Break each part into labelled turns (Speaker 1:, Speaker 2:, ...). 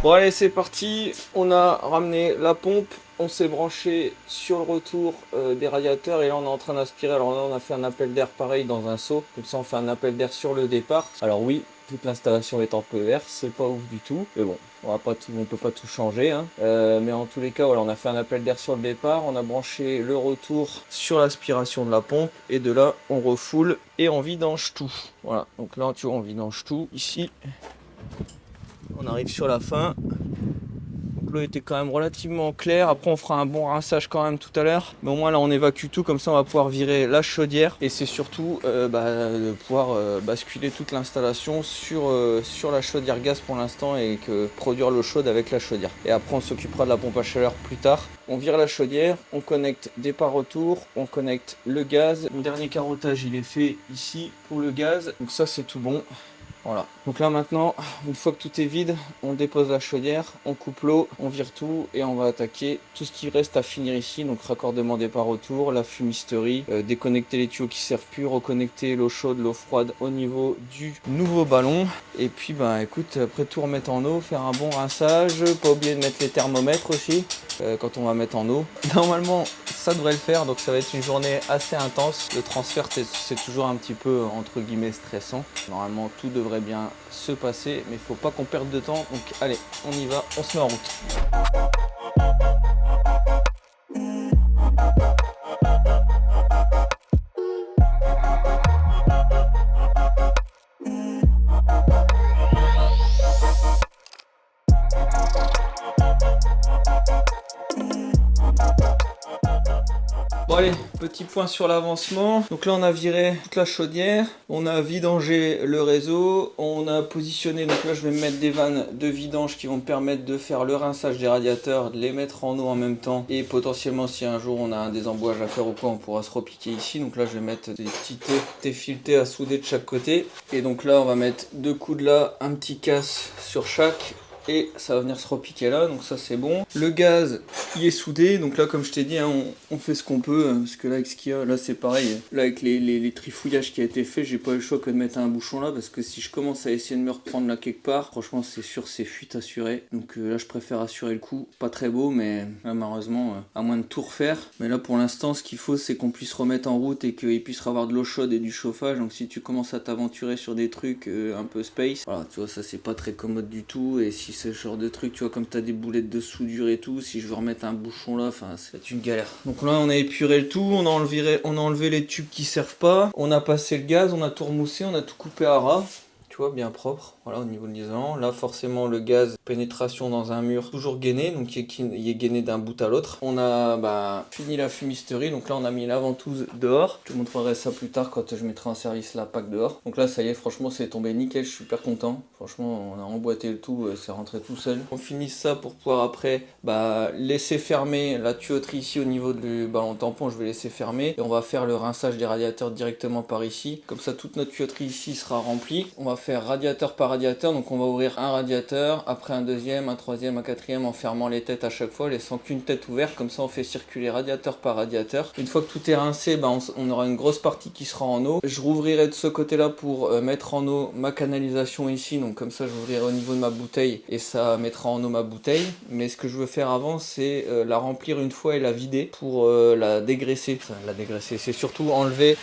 Speaker 1: Bon allez, c'est parti, on a ramené la pompe, on s'est branché sur le retour des radiateurs et là on est en train d'aspirer. Alors là on a fait un appel d'air pareil dans un seau, comme ça on fait un appel d'air sur le départ. Alors oui, toute l'installation est en PER, c'est pas ouf du tout, mais bon, on peut pas tout changer, hein. Mais en tous les cas, voilà, on a fait un appel d'air sur le départ, on a branché le retour sur l'aspiration de la pompe et de là on refoule et on vidange tout. Voilà, donc là tu vois on vidange tout ici. On arrive sur la fin. Donc l'eau était quand même relativement claire. Après on fera un bon rinçage quand même tout à l'heure. Mais au moins là on évacue tout, comme ça on va pouvoir virer la chaudière. Et c'est surtout de pouvoir basculer toute l'installation sur la chaudière gaz pour l'instant et que produire l'eau chaude avec la chaudière. Et après on s'occupera de la pompe à chaleur plus tard. On vire la chaudière, on connecte départ retour, on connecte le gaz. Mon dernier carottage il est fait ici pour le gaz. Donc ça c'est tout bon. Voilà, donc là maintenant, une fois que tout est vide, on dépose la chaudière, on coupe l'eau, on vire tout et on va attaquer tout ce qui reste à finir ici. Donc raccordement départ retour, la fumisterie, déconnecter les tuyaux qui servent plus, reconnecter l'eau chaude, l'eau froide au niveau du nouveau ballon. Et puis bah écoute, après tout remettre en eau, faire un bon rinçage, pas oublier de mettre les thermomètres aussi quand on va mettre en eau. Normalement ça devrait le faire, donc ça va être une journée assez intense. Le transfert c'est toujours un petit peu entre guillemets stressant. Normalement tout devrait bien se passer, mais il faut pas qu'on perde de temps. Donc allez, on y va, on se met en route. Bon allez, petit point sur l'avancement. Donc là on a viré toute la chaudière, on a vidangé le réseau, on a positionné, donc là je vais me mettre des vannes de vidange qui vont me permettre de faire le rinçage des radiateurs, de les mettre en eau en même temps et potentiellement si un jour on a un désembouage à faire ou quoi on pourra se repiquer ici. Donc là je vais mettre des petits filetés à souder de chaque côté et donc là on va mettre deux coups de là, un petit casse sur chaque. Et ça va venir se repiquer là, donc ça c'est bon. Le gaz, il est soudé, donc là comme je t'ai dit, hein, on fait ce qu'on peut, parce que là avec ce qu'il y a, là c'est pareil. Là avec les trifouillages qui a été fait, j'ai pas eu le choix que de mettre un bouchon là, parce que si je commence à essayer de me reprendre là quelque part, franchement c'est sûr c'est fuite assurée. Donc là je préfère assurer le coup. Pas très beau, mais là, malheureusement, à moins de tout refaire. Mais là pour l'instant, ce qu'il faut c'est qu'on puisse remettre en route et qu'il puisse avoir de l'eau chaude et du chauffage. Donc si tu commences à t'aventurer sur des trucs un peu space, voilà, tu vois ça c'est pas très commode du tout. Et si c'est ce genre de truc, tu vois, comme t'as des boulettes de soudure et tout, si je veux remettre un bouchon là, enfin c'est une galère. Donc là on a épuré le tout, on a enlevé les tubes qui servent pas, on a passé le gaz, on a tout remoussé, on a tout coupé à ras. Tu vois, bien propre, voilà, au niveau de l'isolant. Là, forcément, le gaz, pénétration dans un mur, toujours gainé, donc il est gainé d'un bout à l'autre. On a fini la fumisterie, donc là, on a mis la ventouse dehors. Je te montrerai ça plus tard quand je mettrai en service la PAC dehors. Donc là, ça y est, franchement, c'est tombé nickel, je suis super content. Franchement, on a emboîté le tout, c'est rentré tout seul. On finit ça pour pouvoir après laisser fermer la tuyauterie ici au niveau du ballon tampon, je vais laisser fermer. Et on va faire le rinçage des radiateurs directement par ici. Comme ça, toute notre tuyauterie ici sera remplie. On va faire radiateur par radiateur, donc on va ouvrir un radiateur, après un deuxième, un troisième, un quatrième en fermant les têtes à chaque fois, laissant qu'une tête ouverte, comme ça on fait circuler radiateur par radiateur. Une fois que tout est rincé, on aura une grosse partie qui sera en eau. Je rouvrirai de ce côté là pour mettre en eau ma canalisation ici, donc comme ça j'ouvrirai au niveau de ma bouteille et ça mettra en eau ma bouteille. Mais ce que je veux faire avant c'est la remplir une fois et la vider pour la dégraisser. Enfin, la dégraisser, c'est surtout enlever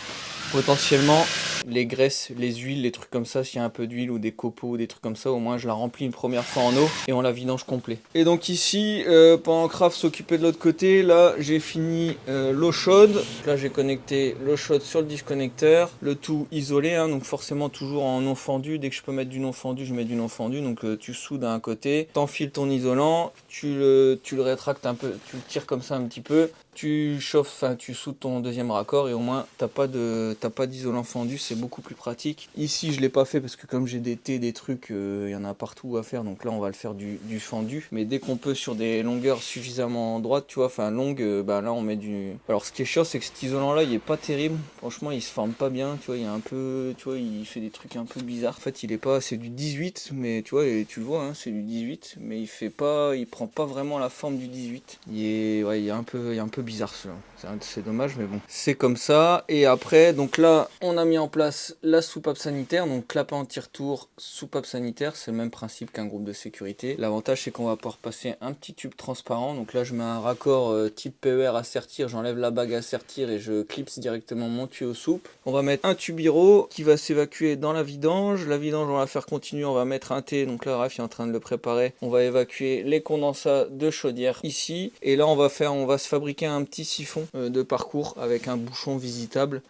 Speaker 1: potentiellement les graisses, les huiles, les trucs comme ça, s'il y a un peu d'huile ou des copeaux ou des trucs comme ça, au moins je la remplis une première fois en eau et on la vidange complet. Et donc ici, pendant que Raph s'occupait de l'autre côté, là j'ai fini l'eau chaude. Là j'ai connecté l'eau chaude sur le disconnecteur, le tout isolé, hein, donc forcément toujours en non fendu. Dès que je peux mettre du non fendu, je mets du non fendu. Donc tu soudes à un côté, t'enfiles ton isolant, tu le rétractes un peu, tu le tires comme ça un petit peu. Tu chauffes, enfin tu soudes ton deuxième raccord et au moins t'as pas d'isolant fendu, c'est beaucoup plus pratique. Ici je l'ai pas fait parce que comme j'ai des trucs, il y en a partout à faire, donc là on va le faire du fendu. Mais dès qu'on peut sur des longueurs suffisamment droites, tu vois, enfin longues, là on met du. Alors ce qui est chiant c'est que cet isolant là il est pas terrible, franchement il se forme pas bien, tu vois, il y a un peu, tu vois, il fait des trucs un peu bizarres. En fait il est pas, c'est du 18, mais tu vois, et tu le vois, hein, c'est du 18, mais il prend pas vraiment la forme du 18. Il est un peu bizarre. bizarre celui-là. C'est dommage, mais bon. C'est comme ça. Et après, donc là, on a mis en place la soupape sanitaire. Donc clapet anti-retour, soupape sanitaire. C'est le même principe qu'un groupe de sécurité. L'avantage, c'est qu'on va pouvoir passer un petit tube transparent. Donc là, je mets un raccord type PER à sertir. J'enlève la bague à sertir et je clipse directement mon tuyau soupe. On va mettre un tubiro qui va s'évacuer dans la vidange. La vidange, on va la faire continuer. On va mettre un T. Donc là, Raph est en train de le préparer. On va évacuer les condensats de chaudière ici. Et là, on va se fabriquer un petit siphon de parcours avec un bouchon visitable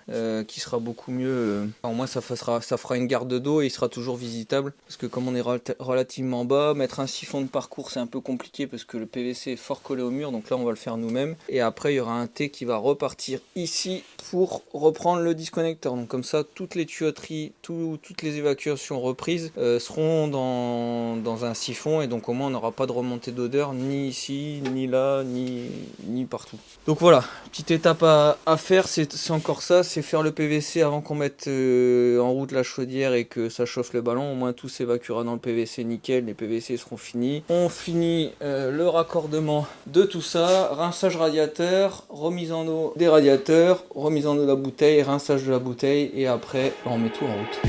Speaker 1: qui sera beaucoup mieux. Au moins, ça fera une garde d'eau et il sera toujours visitable. Parce que comme on est relativement bas, mettre un siphon de parcours, c'est un peu compliqué parce que le PVC est fort collé au mur. Donc là, on va le faire nous-mêmes. Et après, il y aura un T qui va repartir ici pour reprendre le disconnecteur. Donc comme ça, toutes les tuyauteries, toutes les évacuations reprises seront dans un siphon. Et donc au moins, on n'aura pas de remontée d'odeur ni ici, ni là, ni partout. Donc voilà, petite étape à faire, c'est encore ça, c'est faire le PVC avant qu'on mette en route la chaudière et que ça chauffe le ballon. Au moins tout s'évacuera dans le PVC nickel, les PVC seront finis. On finit le raccordement de tout ça, rinçage radiateur, remise en eau des radiateurs, remise en eau de la bouteille, rinçage de la bouteille et après on met tout en route.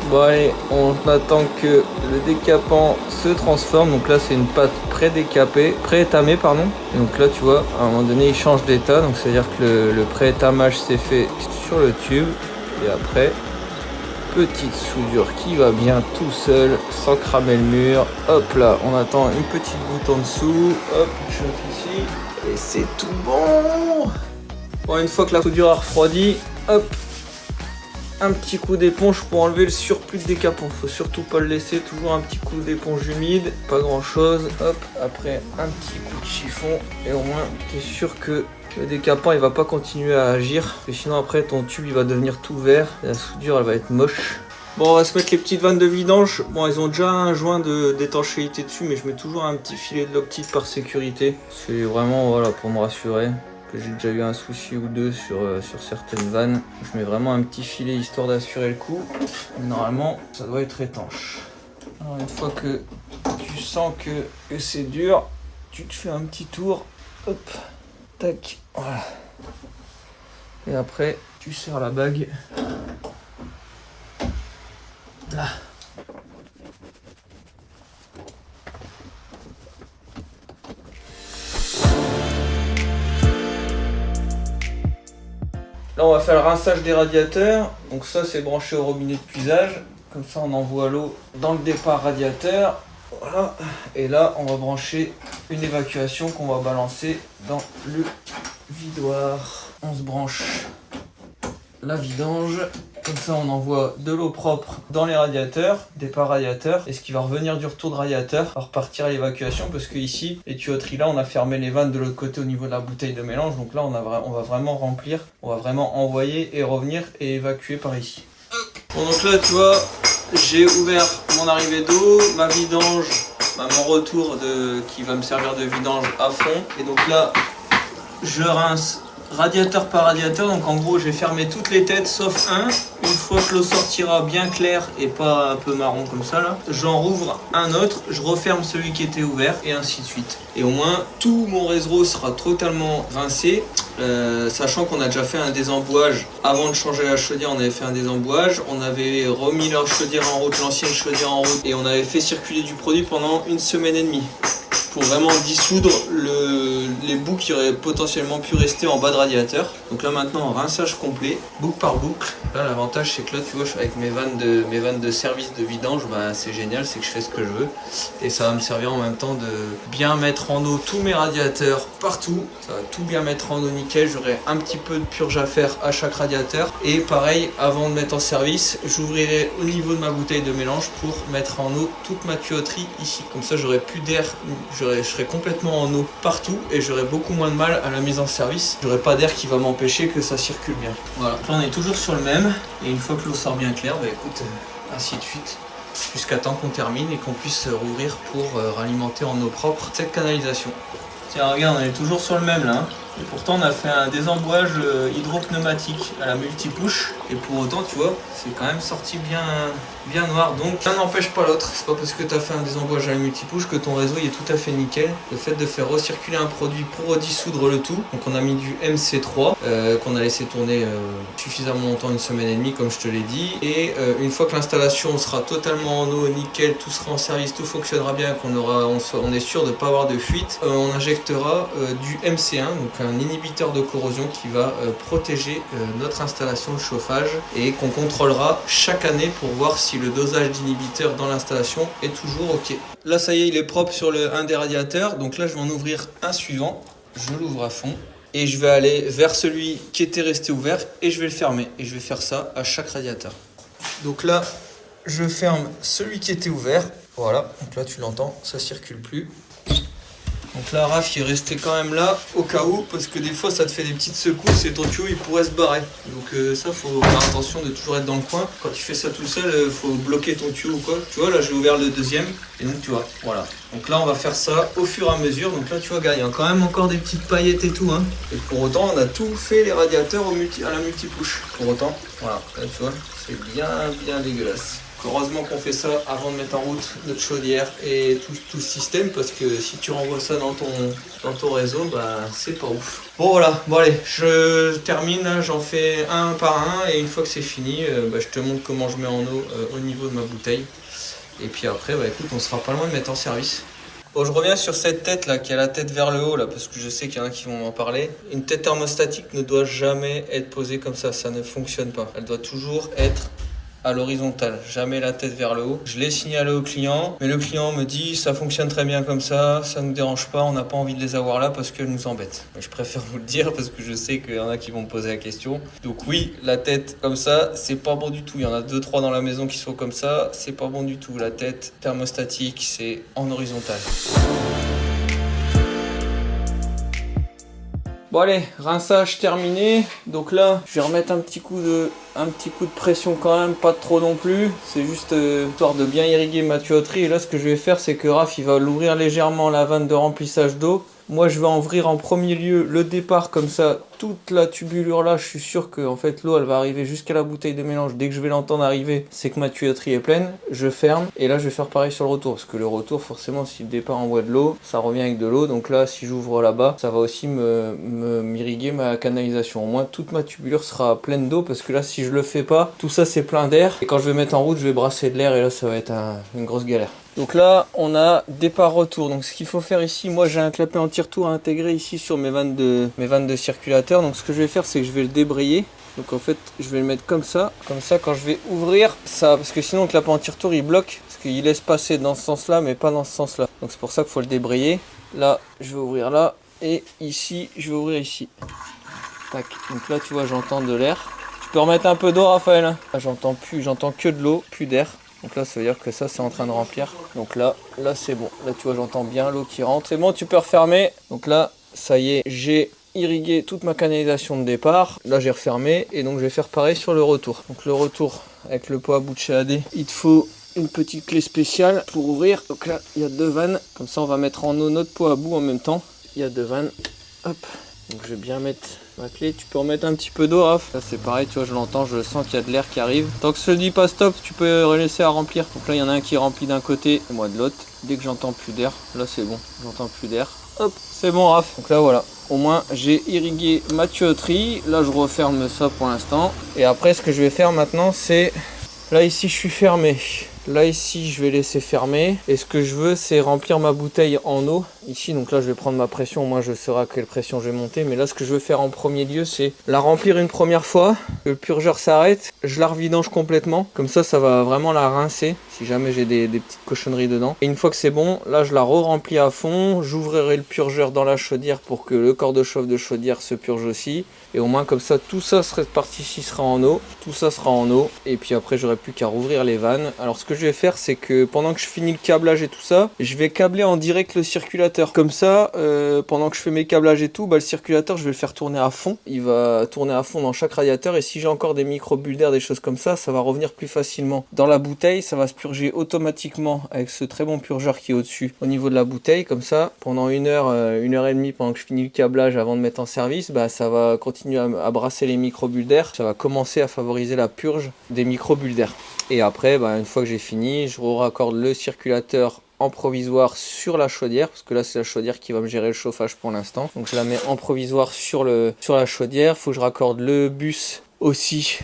Speaker 1: Bon allez, on attend que le décapant se transforme. Donc là c'est une pâte pré-étamée pardon. Et donc là tu vois, à un moment donné il change d'état. Donc c'est à dire que le pré-étamage s'est fait sur le tube. Et après, petite soudure qui va bien tout seul, sans cramer le mur. Hop là, on attend une petite goutte en dessous. Hop, je chauffe ici. Et c'est tout bon. Bon, une fois que la soudure a refroidi, hop, un petit coup d'éponge pour enlever le surplus de décapant. Faut surtout pas le laisser, toujours un petit coup d'éponge humide, pas grand chose. Hop, après un petit coup de chiffon et au moins tu es sûr que le décapant il va pas continuer à agir. Parce que sinon après ton tube il va devenir tout vert et la soudure elle va être moche. Bon, on va se mettre les petites vannes de vidange. Bon, elles ont déjà un joint d'étanchéité dessus, mais je mets toujours un petit filet de Loctite par sécurité. C'est vraiment voilà pour me rassurer. J'ai déjà eu un souci ou deux sur certaines vannes. Je mets vraiment un petit filet histoire d'assurer le coup. Normalement, ça doit être étanche. Alors une fois que tu sens que c'est dur, tu te fais un petit tour. Hop, tac, voilà. Et après, tu serres la bague. Là. Là on va faire le rinçage des radiateurs, donc ça c'est branché au robinet de puisage, comme ça on envoie l'eau dans le départ radiateur, voilà, et là on va brancher une évacuation qu'on va balancer dans le vidoir. On se branche la vidange, comme ça on envoie de l'eau propre dans les radiateurs, départ radiateur, et ce qui va revenir du retour de radiateur va repartir à l'évacuation parce que ici, les tuyauteries là, on a fermé les vannes de l'autre côté au niveau de la bouteille de mélange, donc là on va vraiment remplir, on va vraiment envoyer et revenir et évacuer par ici. Bon donc là tu vois, j'ai ouvert mon arrivée d'eau, ma vidange, mon retour qui va me servir de vidange à fond, et donc là je rince radiateur par radiateur, donc en gros j'ai fermé toutes les têtes sauf un. Une fois que l'eau sortira bien claire et pas un peu marron comme ça là, j'en rouvre un autre, je referme celui qui était ouvert et ainsi de suite. Et au moins tout mon réseau sera totalement rincé, sachant qu'on a déjà fait un désembouage. Avant de changer la chaudière, on avait fait un désembouage, on avait remis la chaudière en route, l'ancienne chaudière en route, et on avait fait circuler du produit pendant 1 semaine et demie. Pour vraiment dissoudre les bouts qui auraient potentiellement pu rester en bas de radiateur. Donc là maintenant rinçage complet, boucle par boucle. Là l'avantage c'est que là tu vois avec mes vannes de service de vidange, bah, c'est génial, c'est que je fais ce que je veux et ça va me servir en même temps de bien mettre en eau tous mes radiateurs partout, ça va tout bien mettre en eau nickel, j'aurai un petit peu de purge à faire à chaque radiateur et pareil avant de mettre en service, j'ouvrirai au niveau de ma bouteille de mélange pour mettre en eau toute ma tuyauterie ici, comme ça j'aurai plus d'air, je serai complètement en eau partout et j'aurai beaucoup moins de mal à la mise en service, j'aurai pas d'air qui va m'empêcher que ça circule bien. Voilà, là on est toujours sur le même. Et une fois que l'eau sort bien claire, bah écoute, ainsi de suite, jusqu'à temps qu'on termine et qu'on puisse rouvrir pour ralimenter en eau propre cette canalisation. Tiens, regarde, on est toujours sur le même là. Hein. Et pourtant, on a fait un désembouage hydropneumatique à la multi-push. Et pour autant, tu vois, c'est quand même sorti bien noir. Donc, l'un n'empêche pas l'autre. C'est pas parce que tu as fait un désembouage à la multi-push que ton réseau il est tout à fait nickel. Le fait de faire recirculer un produit pour redissoudre le tout. Donc, on a mis du MC3 qu'on a laissé tourner suffisamment longtemps, 1 semaine et demie, comme je te l'ai dit. Et une fois que l'installation sera totalement en eau, nickel, tout sera en service, tout fonctionnera bien, on est sûr de ne pas avoir de fuite, on injectera du MC1, donc un inhibiteur de corrosion qui va protéger notre installation de chauffage et qu'on contrôlera chaque année pour voir si le dosage d'inhibiteur dans l'installation est toujours ok. Là ça y est, il est propre sur un des radiateurs, donc là je vais en ouvrir un suivant, je l'ouvre à fond et je vais aller vers celui qui était resté ouvert et je vais le fermer et je vais faire ça à chaque radiateur. Donc là je ferme celui qui était ouvert, voilà, donc là tu l'entends, ça circule plus. Donc là, Raph il est resté quand même là au cas où, parce que des fois ça te fait des petites secousses et ton tuyau il pourrait se barrer. Donc ça, faut faire attention de toujours être dans le coin. Quand tu fais ça tout seul, faut bloquer ton tuyau ou quoi. Tu vois, là j'ai ouvert le deuxième et donc tu vois, voilà. Donc là on va faire ça au fur et à mesure. Donc là tu vois, gars, il y a quand même encore des petites paillettes et tout. Hein. Et pour autant, on a tout fait les radiateurs à la multi-push. Pour autant, voilà, là tu vois, c'est bien dégueulasse. Heureusement qu'on fait ça avant de mettre en route notre chaudière et tout le système, parce que si tu renvoies ça dans ton réseau, bah c'est pas ouf. Bon voilà, bon allez, je termine, j'en fais un par un et une fois que c'est fini, je te montre comment je mets en eau au niveau de ma bouteille. Et puis après, bah écoute, on sera pas loin de mettre en service. Bon, je reviens sur cette tête là, qui a la tête vers le haut là, parce que je sais qu'il y en a qui vont m'en parler. Une tête thermostatique ne doit jamais être posée comme ça ne fonctionne pas. Elle doit toujours être à l'horizontale, jamais la tête vers le haut. Je l'ai signalé au client, mais le client me dit ça fonctionne très bien comme ça nous dérange pas, on n'a pas envie de les avoir là parce qu'elles nous embêtent. Je préfère vous le dire parce que je sais qu'il y en a qui vont me poser la question. Donc oui, la tête comme ça, c'est pas bon du tout. Il y en a 2-3 dans la maison qui sont comme ça, c'est pas bon du tout. La tête thermostatique, c'est en horizontale. Bon allez, rinçage terminé. Donc là, je vais remettre un petit coup de pression quand même, pas trop non plus. C'est juste histoire de bien irriguer ma tuyauterie. Et là, ce que je vais faire, c'est que Raph, il va l'ouvrir légèrement la vanne de remplissage d'eau. Moi, je vais ouvrir en premier lieu le départ comme ça. Toute la tubulure là, je suis sûr que en fait l'eau elle va arriver jusqu'à la bouteille de mélange. Dès que je vais l'entendre arriver, c'est que ma tuyauterie est pleine. Je ferme et là je vais faire pareil sur le retour, parce que le retour forcément si le départ envoie de l'eau, ça revient avec de l'eau. Donc là si j'ouvre là-bas, ça va aussi m'irriguer ma canalisation. Au moins toute ma tubulure sera pleine d'eau, parce que là si je le fais pas, tout ça c'est plein d'air et quand je vais mettre en route, je vais brasser de l'air et là ça va être une grosse galère. Donc là on a départ-retour. Donc ce qu'il faut faire ici, moi j'ai un clapet anti-retour à intégrer ici sur mes vannes de circulateur. Donc ce que je vais faire, c'est que je vais le débrayer. Donc en fait je vais le mettre comme ça quand je vais ouvrir ça, parce que sinon le clapet anti-retour il bloque, parce qu'il laisse passer dans ce sens là mais pas dans ce sens là. Donc c'est pour ça qu'il faut le débrayer. Là je vais ouvrir là et ici je vais ouvrir ici. Tac. Donc là tu vois j'entends de l'air. Tu peux remettre un peu d'eau Raphaël hein. Là j'entends que de l'eau, plus d'air. Donc là ça veut dire que ça c'est en train de remplir. Donc là c'est bon. Là tu vois j'entends bien l'eau qui rentre. C'est bon, tu peux refermer. Donc là ça y est, j'ai irriguer toute ma canalisation de départ. Là j'ai refermé et donc je vais faire pareil sur le retour. Donc le retour avec le pot à bout de chez AD, il te faut une petite clé spéciale pour ouvrir. Donc là il y a 2 vannes, comme ça on va mettre en eau notre pot à bout en même temps. Il y a 2 vannes, hop. Donc je vais bien mettre ma clé. Tu peux remettre un petit peu d'eau Raph. Là c'est pareil, tu vois je l'entends, je sens qu'il y a de l'air qui arrive. Tant que ça ne dit pas stop, tu peux laisser à remplir. Donc là il y en a un qui est rempli d'un côté et moi de l'autre. Dès que j'entends plus d'air, là c'est bon, j'entends plus d'air. Hop, c'est bon Raph. Donc là voilà, au moins j'ai irrigué ma tuyauterie. Là je referme ça pour l'instant. Et après ce que je vais faire maintenant c'est... Là ici je suis fermé. Là ici je vais laisser fermer et ce que je veux c'est remplir ma bouteille en eau ici. Donc là je vais prendre ma pression, moi je saurai à quelle pression je vais monter, mais là ce que je veux faire en premier lieu c'est la remplir une première fois, que le purgeur s'arrête, je la revidange complètement, comme ça ça va vraiment la rincer si jamais j'ai des petites cochonneries dedans. Et une fois que c'est bon, là je la re-remplis à fond, j'ouvrirai le purgeur dans la chaudière pour que le corps de chauffe de chaudière se purge aussi. Et au moins comme ça tout ça cette partie-ci sera en eau, tout ça sera en eau, et puis après j'aurai plus qu'à rouvrir les vannes. Alors ce que je vais faire c'est que pendant que je finis le câblage et tout ça, je vais câbler en direct le circulateur. Comme ça, pendant que je fais mes câblages et tout, bah, le circulateur je vais le faire tourner à fond. Il va tourner à fond dans chaque radiateur, et si j'ai encore des micro-bulles d'air, des choses comme ça va revenir plus facilement dans la bouteille. Ça va se purger automatiquement avec ce très bon purgeur qui est au-dessus au niveau de la bouteille. Comme ça, pendant une heure et demie, pendant que je finis le câblage avant de mettre en service, bah, ça va continuer à brasser les micro-bulles d'air. Ça va commencer à favoriser la purge des micro-bulles d'air. Et après, bah, une fois que j'ai fini, je raccorde le circulateur en provisoire sur la chaudière, parce que là c'est la chaudière qui va me gérer le chauffage pour l'instant. Donc je la mets en provisoire sur la chaudière. Il faut que je raccorde le bus aussi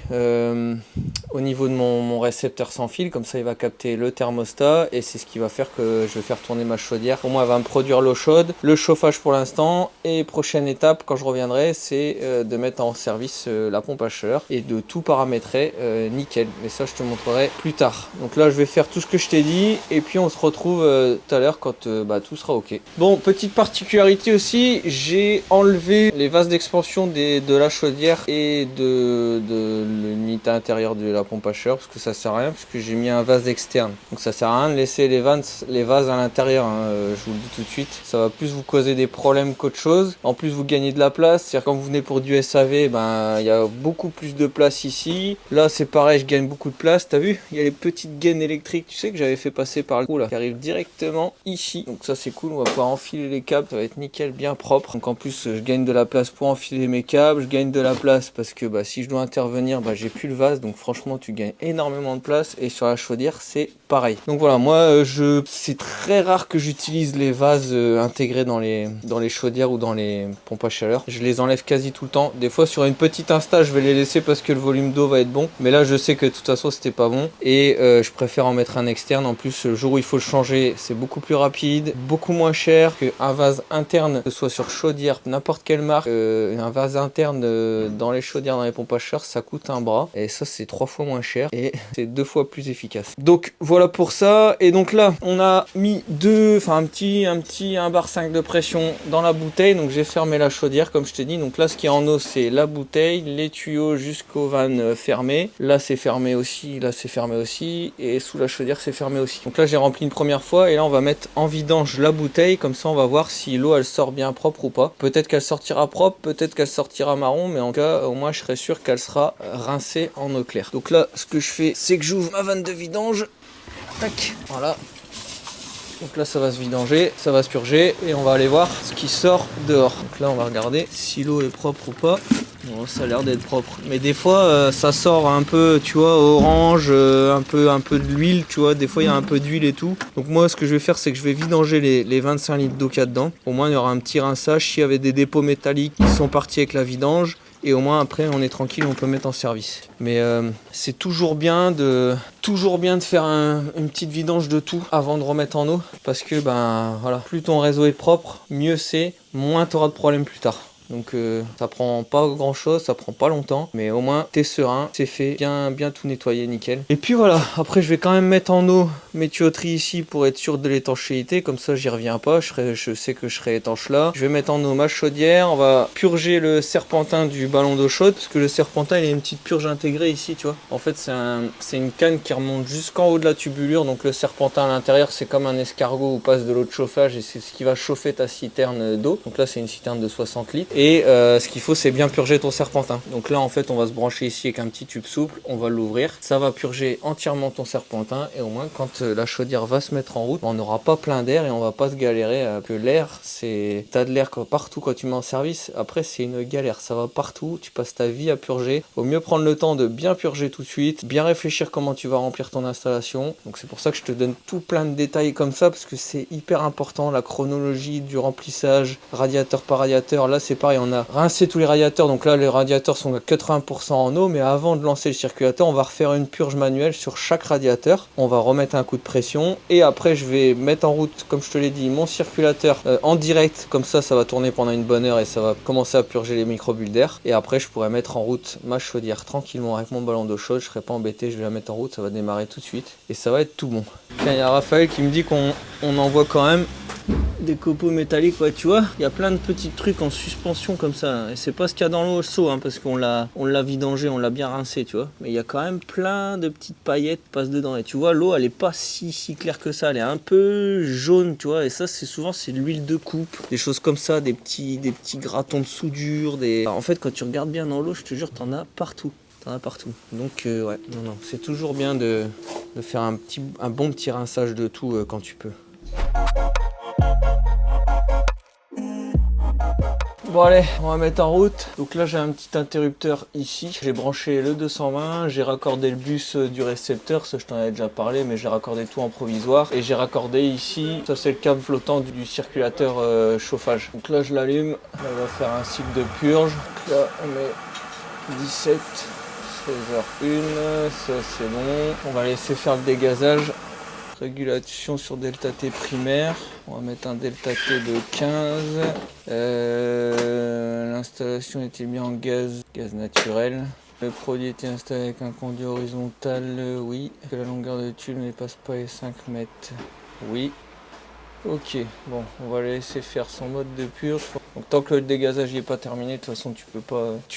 Speaker 1: au niveau de mon récepteur sans fil, comme ça il va capter le thermostat, et c'est ce qui va faire que je vais faire tourner ma chaudière. Pour moi elle va me produire l'eau chaude, le chauffage pour l'instant, et prochaine étape quand je reviendrai c'est de mettre en service la pompe à chaleur et de tout paramétrer nickel, mais ça je te montrerai plus tard. Donc là je vais faire tout ce que je t'ai dit, et puis on se retrouve tout à l'heure quand tout sera ok. Bon, petite particularité aussi, j'ai enlevé les vases d'expansion de la chaudière et de l'unité intérieure de la pompe à chaleur, parce que ça sert à rien, parce que j'ai mis un vase externe, donc ça sert à rien de laisser les vases à l'intérieur, hein. Je vous le dis tout de suite, ça va plus vous causer des problèmes qu'autre chose. En plus vous gagnez de la place, c'est-à-dire quand vous venez pour du SAV, ben il y a beaucoup plus de place ici. Là c'est pareil, je gagne beaucoup de place. T'as vu, il y a les petites gaines électriques, tu sais, que j'avais fait passer par le trou là, qui arrivent directement ici, donc ça c'est cool. On va pouvoir enfiler les câbles, ça va être nickel, bien propre. Donc en plus je gagne de la place pour enfiler mes câbles, je gagne de la place parce que si je dois intervenir, j'ai plus le vase, donc franchement tu gagnes énormément de place. Et sur la chaudière c'est pareil. Donc voilà, moi c'est très rare que j'utilise les vases intégrés dans les chaudières ou dans les pompes à chaleur. Je les enlève quasi tout le temps. Des fois sur une petite insta je vais les laisser parce que le volume d'eau va être bon, mais là je sais que de toute façon c'était pas bon, et je préfère en mettre un externe. En plus le jour où il faut le changer c'est beaucoup plus rapide, beaucoup moins cher qu'un vase interne, que ce soit sur chaudière n'importe quelle marque. Un vase interne dans les chaudières, dans les pompes à chaleur, ça coûte un bras, et ça c'est 3 fois moins cher et c'est 2 fois plus efficace. Donc voilà pour ça. Et donc là on a mis un bar 5 de pression dans la bouteille, donc j'ai fermé la chaudière comme je t'ai dit. Donc là ce qui est en eau c'est la bouteille, les tuyaux jusqu'aux vannes fermées, là c'est fermé aussi, là c'est fermé aussi, et sous la chaudière c'est fermé aussi. Donc là j'ai rempli une première fois, et là on va mettre en vidange la bouteille, comme ça on va voir si l'eau elle sort bien propre ou pas. Peut-être qu'elle sortira propre, peut-être qu'elle sortira marron, mais en tout cas au moins je serai sûr qu'elle sera rincée en eau claire. Donc là ce que je fais c'est que j'ouvre ma vanne de vidange, tac, voilà. Donc là ça va se vidanger, ça va se purger, et on va aller voir ce qui sort dehors. Donc là on va regarder si l'eau est propre ou pas. Bon, ça a l'air d'être propre, mais des fois ça sort un peu, tu vois, orange, un peu de l'huile, tu vois, des fois il y a un peu d'huile et tout. Donc moi ce que je vais faire c'est que je vais vidanger les 25 litres d'eau qu'il y a dedans. Au moins il y aura un petit rinçage s'il y avait des dépôts métalliques qui sont partis avec la vidange, et au moins après on est tranquille, on peut mettre en service. Mais c'est toujours bien de faire une petite vidange de tout avant de remettre en eau, parce que voilà, plus ton réseau est propre, mieux c'est, moins tu auras de problèmes plus tard. Donc ça prend pas grand chose, ça prend pas longtemps, mais au moins t'es serein, c'est fait, bien tout nettoyé, nickel. Et puis voilà, après je vais quand même mettre en eau mes tuyauteries ici pour être sûr de l'étanchéité, comme ça j'y reviens pas, je sais que je serai étanche là. Je vais mettre en eau ma chaudière, on va purger le serpentin du ballon d'eau chaude, parce que le serpentin il a une petite purge intégrée ici, tu vois. En fait c'est une canne qui remonte jusqu'en haut de la tubulure, donc le serpentin à l'intérieur c'est comme un escargot où passe de l'eau de chauffage, et c'est ce qui va chauffer ta citerne d'eau. Donc là c'est une citerne de 60 litres. Et ce qu'il faut c'est bien purger ton serpentin. Donc là en fait on va se brancher ici avec un petit tube souple, on va l'ouvrir, ça va purger entièrement ton serpentin, et au moins quand la chaudière va se mettre en route, on n'aura pas plein d'air et on va pas se galérer, que l'air t'as de l'air partout quand tu mets en service. Après c'est une galère, ça va partout, tu passes ta vie à purger. Vaut mieux prendre le temps de bien purger tout de suite, bien réfléchir comment tu vas remplir ton installation. Donc c'est pour ça que je te donne tout plein de détails comme ça, parce que c'est hyper important, la chronologie du remplissage radiateur par radiateur. Là c'est pas pareil, on a rincé tous les radiateurs, donc là les radiateurs sont à 80% en eau, mais avant de lancer le circulateur, on va refaire une purge manuelle sur chaque radiateur. On va remettre un coup de pression et après je vais mettre en route, comme je te l'ai dit, mon circulateur en direct, comme ça va tourner pendant une bonne heure et ça va commencer à purger les microbules d'air. Et après je pourrais mettre en route ma chaudière tranquillement avec mon ballon d'eau chaude, je serai pas embêté, je vais la mettre en route, ça va démarrer tout de suite et ça va être tout bon. Tiens, il y a Raphaël qui me dit qu'on envoie quand même des copeaux métalliques, ouais, tu vois, il y a plein de petits trucs en suspension comme ça, et c'est pas ce qu'il y a dans l'eau seau, hein, parce qu'on l'a vidangé, on l'a bien rincé, tu vois, mais il y a quand même plein de petites paillettes qui passent dedans, et tu vois, l'eau elle est pas si claire que ça, elle est un peu jaune, tu vois, et ça c'est souvent c'est l'huile de coupe, des choses comme ça, des petits gratons de soudure, en fait quand tu regardes bien dans l'eau, je te jure, t'en as partout. Donc ouais, non, c'est toujours bien de faire un bon petit rinçage de tout quand tu peux. Bon allez, on va mettre en route. Donc là j'ai un petit interrupteur ici. J'ai branché le 220, j'ai raccordé le bus du récepteur, ça je t'en avais déjà parlé, mais j'ai raccordé tout en provisoire. Et j'ai raccordé ici, ça c'est le câble flottant du circulateur chauffage. Donc là je l'allume, on va faire un cycle de purge. Donc là on met 17, 16h01, ça c'est bon. On va laisser faire le dégazage. Régulation sur delta T primaire, on va mettre un delta T de 15. L'installation était bien en gaz naturel. Le produit était installé avec un conduit horizontal, oui. Que la longueur de tube ne dépasse pas les 5 mètres, oui. Ok, bon, on va laisser faire son mode de purge. Donc tant que le dégazage n'est pas terminé, de toute façon tu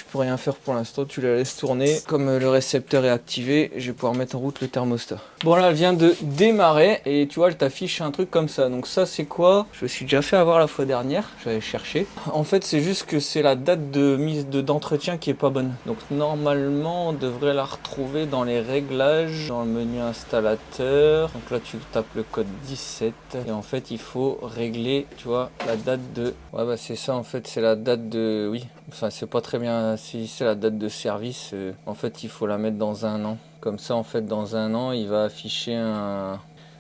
Speaker 1: peux rien faire pour l'instant, tu la laisses tourner. Comme le récepteur est activé, je vais pouvoir mettre en route le thermostat. Bon là, elle vient de démarrer et tu vois, elle t'affiche un truc comme ça. Donc ça c'est quoi? Je me suis déjà fait avoir la fois dernière, j'avais cherché. En fait c'est juste que c'est la date de mise d'entretien qui est pas bonne. Donc normalement on devrait la retrouver dans les réglages, dans le menu installateur. Donc là tu tapes le code 17 et en fait il faut régler, tu vois, la date de... Ouais bah c'est ça en fait, c'est la date de... Oui, enfin c'est pas très bien, si c'est la date de service, en fait il faut la mettre dans un an. Comme ça en fait dans un an il va afficher un...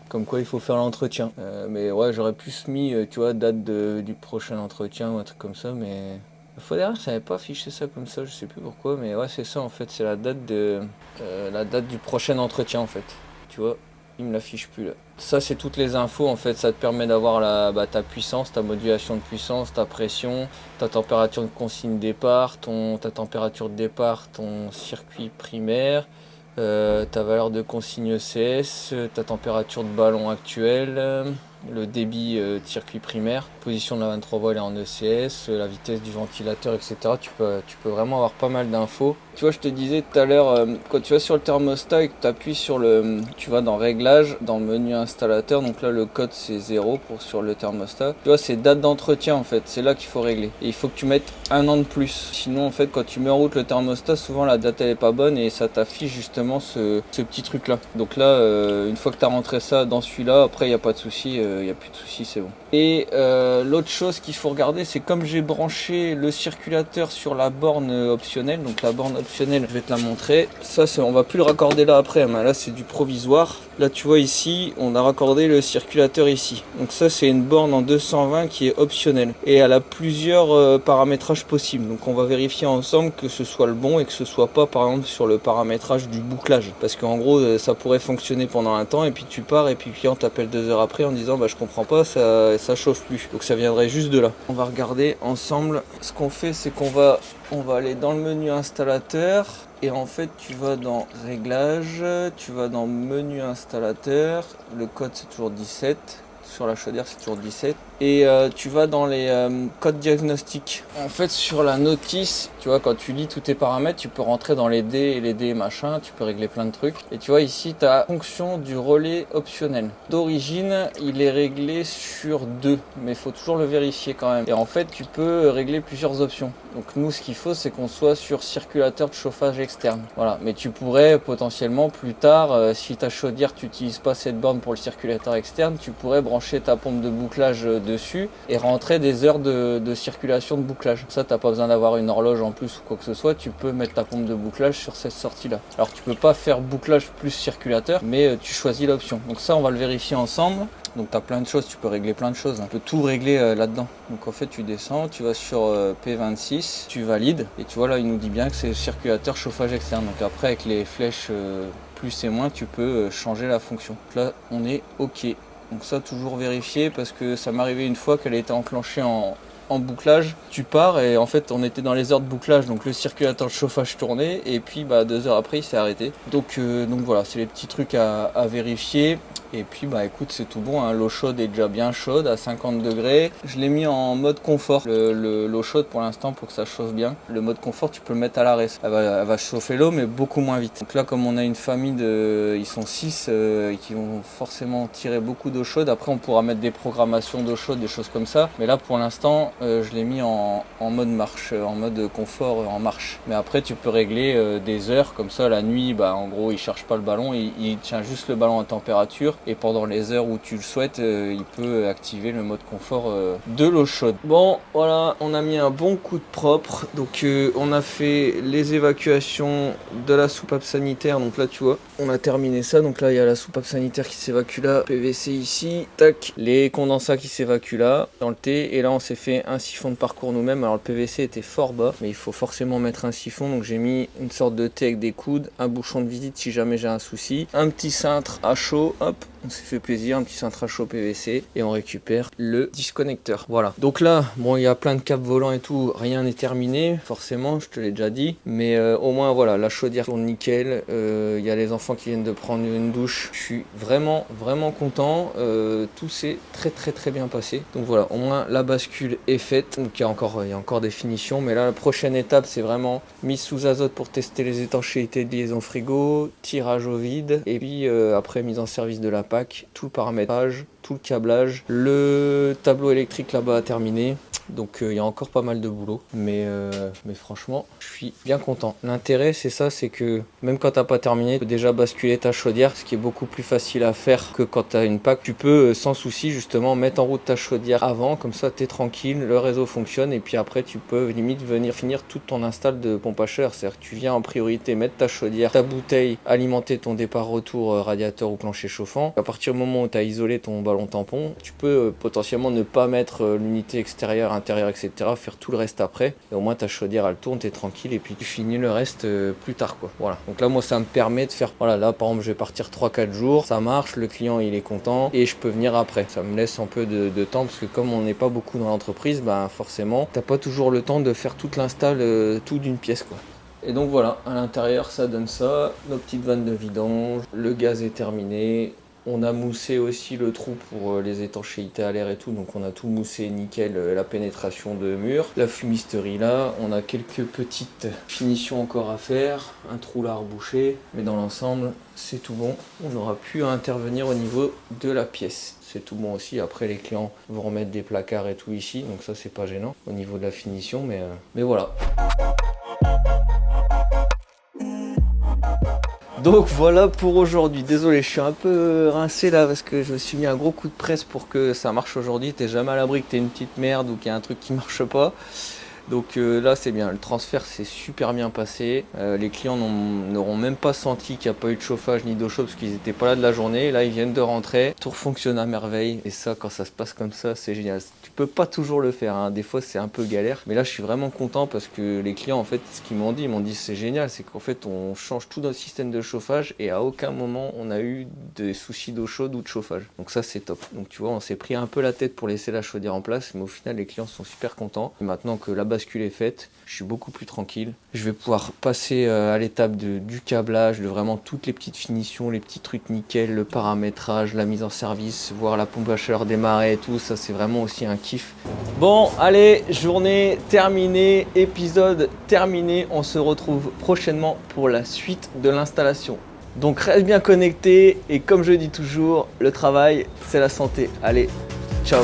Speaker 1: Comme quoi il faut faire l'entretien. Mais ouais j'aurais plus mis, tu vois, date du prochain entretien ou un truc comme ça, mais... La fois dernière ça n'avait pas affiché ça comme ça, je sais plus pourquoi, mais ouais c'est ça en fait, c'est la date du prochain entretien en fait, tu vois. Il me l'affiche plus là. Ça c'est toutes les infos en fait, ça te permet d'avoir ta puissance, ta modulation de puissance, ta pression, ta température de consigne départ, ta température de départ, ton circuit primaire, ta valeur de consigne ECS, ta température de ballon actuelle, le débit de circuit primaire, position de la 23 volts en ECS, la vitesse du ventilateur, etc. Tu peux vraiment avoir pas mal d'infos. Tu vois, je te disais tout à l'heure, quand tu vas sur le thermostat et que tu appuies tu vas dans réglage, dans le menu installateur, donc là le code c'est 0 sur le thermostat. Tu vois, c'est date d'entretien en fait, c'est là qu'il faut régler. Et il faut que tu mettes un an de plus. Sinon en fait, quand tu mets en route le thermostat, souvent la date elle est pas bonne et ça t'affiche justement ce petit truc là. Donc là, une fois que tu as rentré ça dans celui-là, après il n'y a pas de souci, il n'y a plus de souci, c'est bon. Et l'autre chose qu'il faut regarder, c'est comme j'ai branché le circulateur sur la borne optionnelle, donc la borne optionnelle, je vais te la montrer. Ça, on va plus le raccorder là après, mais là c'est du provisoire. Là tu vois ici, on a raccordé le circulateur ici. Donc ça c'est une borne en 220 qui est optionnelle. Et elle a plusieurs paramétrages possibles. Donc on va vérifier ensemble que ce soit le bon et que ce soit pas par exemple sur le paramétrage du bouclage. Parce qu'en gros ça pourrait fonctionner pendant un temps et puis tu pars et puis on t'appelle 2 heures après en disant bah je comprends pas, ça chauffe plus. Donc ça viendrait juste de là. On va regarder ensemble. Ce qu'on fait c'est qu'on va aller dans le menu installateur et en fait tu vas dans réglages, tu vas dans menu installateur, le code c'est toujours 17, sur la chaudière c'est toujours 17 et tu vas dans les codes diagnostiques. En fait sur la notice, tu vois, quand tu lis tous tes paramètres, tu peux rentrer dans les D et les D machin, tu peux régler plein de trucs. Et tu vois ici tu as fonction du relais optionnel. D'origine il est réglé sur 2, mais il faut toujours le vérifier quand même. Et en fait tu peux régler plusieurs options. Donc nous ce qu'il faut c'est qu'on soit sur circulateur de chauffage externe. Voilà, mais tu pourrais potentiellement plus tard, si ta chaudière tu n'utilises pas cette borne pour le circulateur externe, tu pourrais brancher brancher ta pompe de bouclage dessus et rentrer des heures de circulation de bouclage. Ça, t'as pas besoin d'avoir une horloge en plus ou quoi que ce soit, tu peux mettre ta pompe de bouclage sur cette sortie-là. Alors tu peux pas faire bouclage plus circulateur, mais tu choisis l'option. Donc ça, on va le vérifier ensemble. Donc tu as plein de choses, tu peux régler plein de choses. Tu peux tout régler là-dedans. Donc en fait, tu descends, tu vas sur P26, tu valides. Et tu vois là, il nous dit bien que c'est circulateur chauffage externe. Donc après, avec les flèches plus et moins, tu peux changer la fonction. Donc là, on est OK. Donc ça, toujours vérifier parce que ça m'est arrivé une fois qu'elle a été enclenchée en bouclage. Tu pars et en fait on était dans les heures de bouclage, donc le circulateur de chauffage tournait et puis 2 heures après il s'est arrêté. Donc voilà, c'est les petits trucs à vérifier. Et puis écoute, c'est tout bon, hein. L'eau chaude est déjà bien chaude à 50 degrés. Je l'ai mis en mode confort, l'eau chaude pour l'instant pour que ça chauffe bien. Le mode confort tu peux le mettre à l'arrêt. Elle va chauffer l'eau mais beaucoup moins vite. Donc là comme on a une famille ils sont 6 qui vont forcément tirer beaucoup d'eau chaude. Après on pourra mettre des programmations d'eau chaude, des choses comme ça. Mais là pour l'instant je l'ai mis en mode marche, en mode confort en marche. Mais après tu peux régler des heures comme ça la nuit, en gros il charge pas le ballon, il tient juste le ballon à température. Et pendant les heures où tu le souhaites, il peut activer le mode confort de l'eau chaude. Bon, voilà, on a mis un bon coup de propre. Donc on a fait les évacuations de la soupape sanitaire. Donc là, tu vois, on a terminé ça. Donc là, il y a la soupape sanitaire qui s'évacue là. PVC ici, tac. Les condensats qui s'évacuent là, dans le T. Et là, on s'est fait un siphon de parcours nous-mêmes. Alors le PVC était fort bas, mais il faut forcément mettre un siphon. Donc j'ai mis une sorte de T avec des coudes, un bouchon de visite si jamais j'ai un souci, un petit cintre à chaud, hop. On s'est fait plaisir, un petit cintre à chaud PVC et on récupère le disconnecteur. Voilà. Donc là, bon, il y a plein de câbles volants et tout, rien n'est terminé, forcément, je te l'ai déjà dit. Mais au moins, voilà, la chaudière tourne nickel. Il y a les enfants qui viennent de prendre une douche. Je suis vraiment, vraiment content. Tout s'est très bien passé. Donc voilà, au moins la bascule est faite. Donc il y a encore des finitions. Mais là, la prochaine étape, c'est vraiment mise sous azote pour tester les étanchéités de liaison frigo, tirage au vide et puis après mise en service de la PAC, tout le paramétrage, tout le câblage, le tableau électrique là-bas à terminer. Donc il y a encore pas mal de boulot, mais franchement, je suis bien content. L'intérêt, c'est ça, c'est que même quand t'as pas terminé, tu peux déjà basculer ta chaudière, ce qui est beaucoup plus facile à faire que quand tu as une PAC. Tu peux sans souci justement mettre en route ta chaudière avant, comme ça tu es tranquille, le réseau fonctionne et puis après tu peux limite venir finir tout ton install de pompe à chaleur. C'est-à-dire que tu viens en priorité mettre ta chaudière, ta bouteille, alimenter ton départ-retour radiateur ou plancher chauffant. À partir du moment où tu as isolé ton ballon tampon, tu peux potentiellement ne pas mettre l'unité extérieure, intérieur, etc. Faire tout le reste après. Et au moins ta chaudière elle tourne, t'es tranquille et puis tu finis le reste plus tard quoi. Voilà. Donc là moi ça me permet de faire, voilà, là par exemple je vais partir 3-4 jours, ça marche, le client il est content et je peux venir après. Ça me laisse un peu de temps parce que comme on n'est pas beaucoup dans l'entreprise, forcément t'as pas toujours le temps de faire toute l'install tout d'une pièce quoi. Et donc voilà, à l'intérieur ça donne ça, nos petites vannes de vidange, le gaz est terminé. On a moussé aussi le trou pour les étanchéités à l'air et tout, donc on a tout moussé nickel, la pénétration de mur, la fumisterie là, on a quelques petites finitions encore à faire, un trou là à reboucher, mais dans l'ensemble c'est tout bon, on n'aura plus à intervenir au niveau de la pièce. C'est tout bon aussi, après les clients vont remettre des placards et tout ici, donc ça c'est pas gênant au niveau de la finition, mais voilà. Donc voilà pour aujourd'hui, désolé je suis un peu rincé là parce que je me suis mis un gros coup de presse pour que ça marche aujourd'hui. T'es jamais à l'abri que t'es une petite merde ou qu'il y a un truc qui marche pas. Donc là c'est bien, le transfert s'est super bien passé, les clients n'auront même pas senti qu'il n'y a pas eu de chauffage ni d'eau chaude parce qu'ils n'étaient pas là de la journée, là ils viennent de rentrer, tout fonctionne à merveille et ça quand ça se passe comme ça c'est génial. Tu peux pas toujours le faire, hein. Des fois c'est un peu galère, mais là je suis vraiment content parce que les clients en fait ce qu'ils m'ont dit c'est génial, c'est qu'en fait on change tout notre système de chauffage et à aucun moment on a eu des soucis d'eau chaude ou de chauffage, donc ça c'est top. Donc tu vois on s'est pris un peu la tête pour laisser la chaudière en place, mais au final les clients sont super contents et maintenant que la bascule est faite, je suis beaucoup plus tranquille. Je vais pouvoir passer à l'étape du câblage, de vraiment toutes les petites finitions, les petits trucs nickel, le paramétrage, la mise en service, voir la pompe à chaleur démarrer et tout, ça c'est vraiment aussi un kiff. Bon, allez, journée terminée, épisode terminé, on se retrouve prochainement pour la suite de l'installation. Donc reste bien connecté et comme je dis toujours, le travail c'est la santé. Allez, ciao.